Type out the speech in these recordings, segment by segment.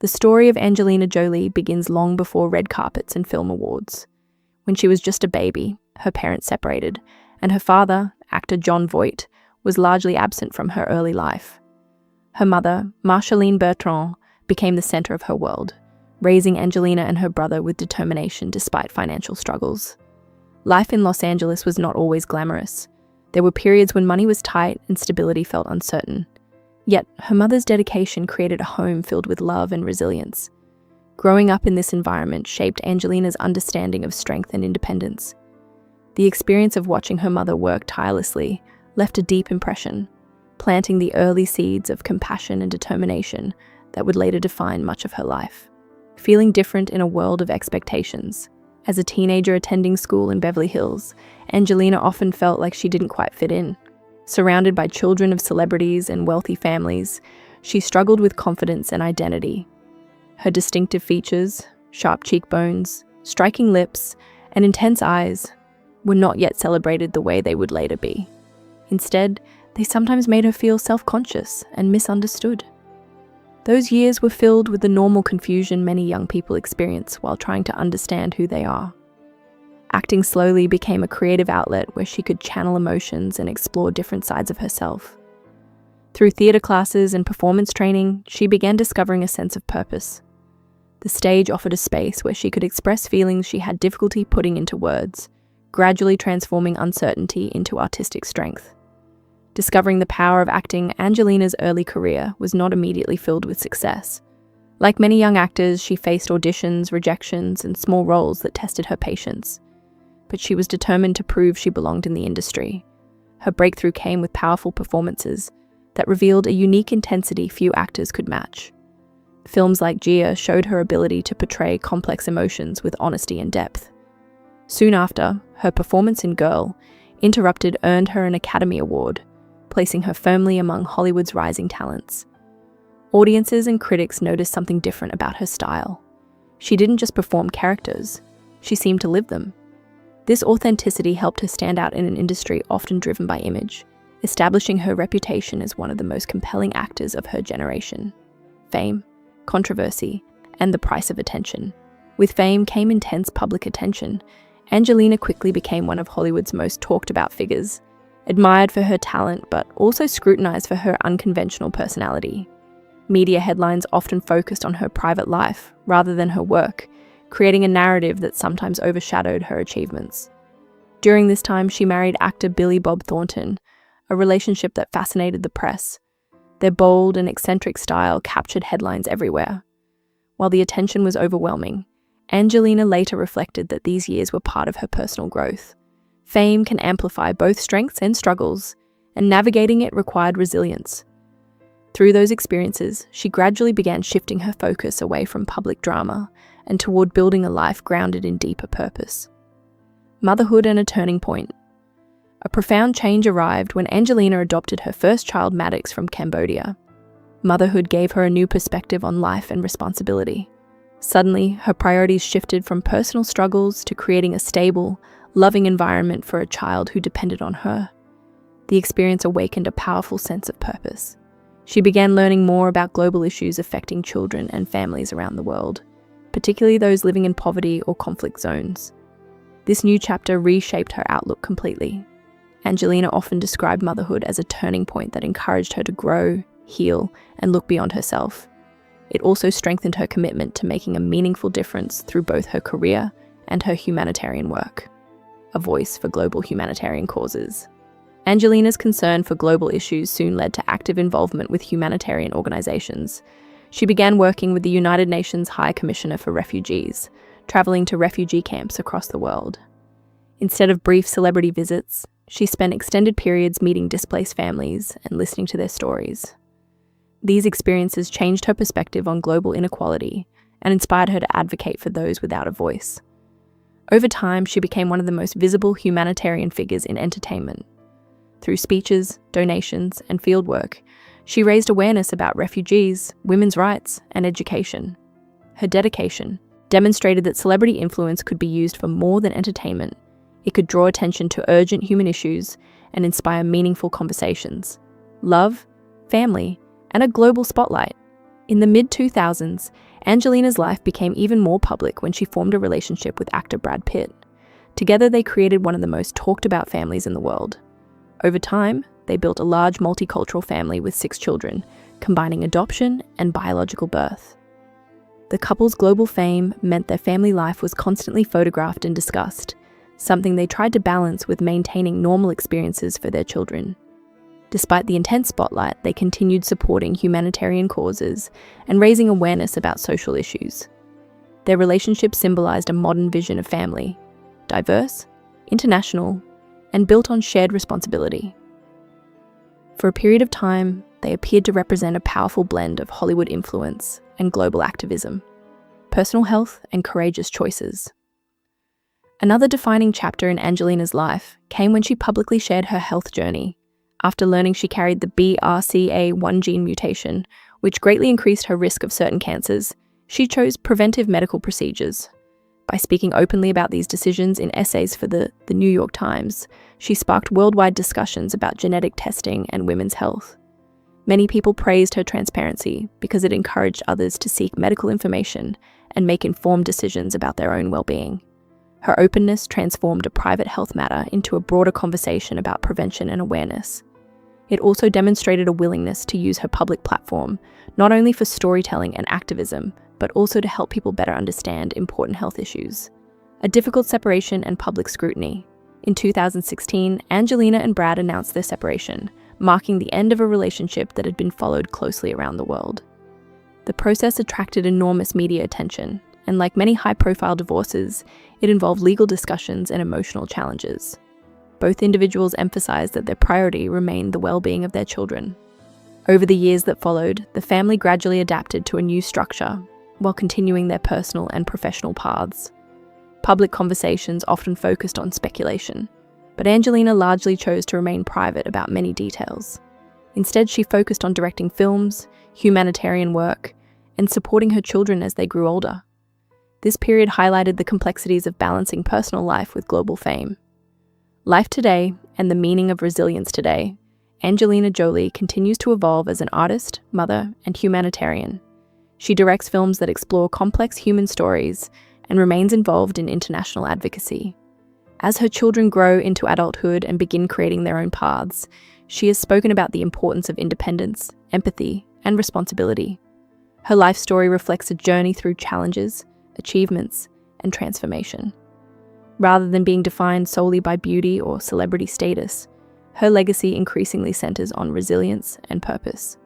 The story of Angelina Jolie begins long before red carpets and film awards. When she was just a baby, her parents separated, and her father, actor Jon Voight, was largely absent from her early life. Her mother, Marceline Bertrand, became the center of her world, raising Angelina and her brother with determination despite financial struggles. Life in Los Angeles was not always glamorous. There were periods when money was tight and stability felt uncertain. Yet, her mother's dedication created a home filled with love and resilience. Growing up in this environment shaped Angelina's understanding of strength and independence. The experience of watching her mother work tirelessly left a deep impression, planting the early seeds of compassion and determination that would later define much of her life. Feeling different in a world of expectations. As a teenager attending school in Beverly Hills, Angelina often felt like she didn't quite fit in. Surrounded by children of celebrities and wealthy families, she struggled with confidence and identity. Her distinctive features, sharp cheekbones, striking lips, and intense eyes were not yet celebrated the way they would later be. Instead, they sometimes made her feel self-conscious and misunderstood. Those years were filled with the normal confusion many young people experience while trying to understand who they are. Acting slowly became a creative outlet where she could channel emotions and explore different sides of herself. Through theater classes and performance training, she began discovering a sense of purpose. The stage offered a space where she could express feelings she had difficulty putting into words, gradually transforming uncertainty into artistic strength. Discovering the power of acting, Angelina's early career was not immediately filled with success. Like many young actors, she faced auditions, rejections, and small roles that tested her patience. But she was determined to prove she belonged in the industry. Her breakthrough came with powerful performances that revealed a unique intensity few actors could match. Films like Gia showed her ability to portray complex emotions with honesty and depth. Soon after, her performance in Girl, Interrupted earned her an Academy Award, placing her firmly among Hollywood's rising talents. Audiences and critics noticed something different about her style. She didn't just perform characters, she seemed to live them. This authenticity helped her stand out in an industry often driven by image, establishing her reputation as one of the most compelling actors of her generation. Fame, controversy, and the price of attention. With fame came intense public attention. Angelina quickly became one of Hollywood's most talked about figures, admired for her talent but also scrutinized for her unconventional personality. Media headlines often focused on her private life rather than her work, creating a narrative that sometimes overshadowed her achievements. During this time, she married actor Billy Bob Thornton, a relationship that fascinated the press. Their bold and eccentric style captured headlines everywhere. While the attention was overwhelming, Angelina later reflected that these years were part of her personal growth. Fame can amplify both strengths and struggles, and navigating it required resilience. Through those experiences, she gradually began shifting her focus away from public drama and toward building a life grounded in deeper purpose. Motherhood and a turning point. A profound change arrived when Angelina adopted her first child, Maddox, from Cambodia. Motherhood gave her a new perspective on life and responsibility. Suddenly, her priorities shifted from personal struggles to creating a stable, loving environment for a child who depended on her. The experience awakened a powerful sense of purpose. She began learning more about global issues affecting children and families around the world, particularly those living in poverty or conflict zones. This new chapter reshaped her outlook completely. Angelina often described motherhood as a turning point that encouraged her to grow, heal, and look beyond herself. It also strengthened her commitment to making a meaningful difference through both her career and her humanitarian work. A voice for global humanitarian causes. Angelina's concern for global issues soon led to active involvement with humanitarian organizations. She began working with the United Nations High Commissioner for Refugees, traveling to refugee camps across the world. Instead of brief celebrity visits, she spent extended periods meeting displaced families and listening to their stories. These experiences changed her perspective on global inequality and inspired her to advocate for those without a voice. Over time, she became one of the most visible humanitarian figures in entertainment. Through speeches, donations, and fieldwork, she raised awareness about refugees, women's rights, and education. Her dedication demonstrated that celebrity influence could be used for more than entertainment. It could draw attention to urgent human issues and inspire meaningful conversations. Love, family, and a global spotlight. In the mid-2000s, Angelina's life became even more public when she formed a relationship with actor Brad Pitt. Together, they created one of the most talked-about families in the world. Over time, they built a large multicultural family with 6 children, combining adoption and biological birth. The couple's global fame meant their family life was constantly photographed and discussed, something they tried to balance with maintaining normal experiences for their children. Despite the intense spotlight, they continued supporting humanitarian causes and raising awareness about social issues. Their relationship symbolized a modern vision of family, diverse, international, and built on shared responsibility. For a period of time, they appeared to represent a powerful blend of Hollywood influence and global activism, personal health and courageous choices. Another defining chapter in Angelina's life came when she publicly shared her health journey after learning she carried the BRCA1 gene mutation, which greatly increased her risk of certain cancers. She chose preventive medical procedures. By speaking openly about these decisions in essays for the New York Times, she sparked worldwide discussions about genetic testing and women's health. Many people praised her transparency because it encouraged others to seek medical information and make informed decisions about their own well-being. Her openness transformed a private health matter into a broader conversation about prevention and awareness. It also demonstrated a willingness to use her public platform, not only for storytelling and activism, but also to help people better understand important health issues. A difficult separation and public scrutiny. In 2016, Angelina and Brad announced their separation, marking the end of a relationship that had been followed closely around the world. The process attracted enormous media attention, and like many high-profile divorces, it involved legal discussions and emotional challenges. Both individuals emphasized that their priority remained the well-being of their children. Over the years that followed, the family gradually adapted to a new structure, while continuing their personal and professional paths. Public conversations often focused on speculation, but Angelina largely chose to remain private about many details. Instead, she focused on directing films, humanitarian work, and supporting her children as they grew older. This period highlighted the complexities of balancing personal life with global fame. Life today and the meaning of resilience today, Angelina Jolie continues to evolve as an artist, mother, and humanitarian. She directs films that explore complex human stories and remains involved in international advocacy. As her children grow into adulthood and begin creating their own paths, she has spoken about the importance of independence, empathy, and responsibility. Her life story reflects a journey through challenges, achievements, and transformation. Rather than being defined solely by beauty or celebrity status, her legacy increasingly centers on resilience and purpose.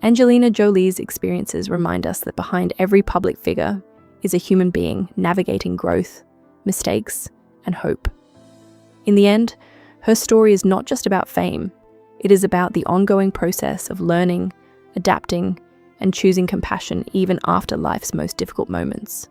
Angelina Jolie's experiences remind us that behind every public figure is a human being navigating growth, mistakes, and hope. In the end, her story is not just about fame, it is about the ongoing process of learning, adapting, and choosing compassion even after life's most difficult moments.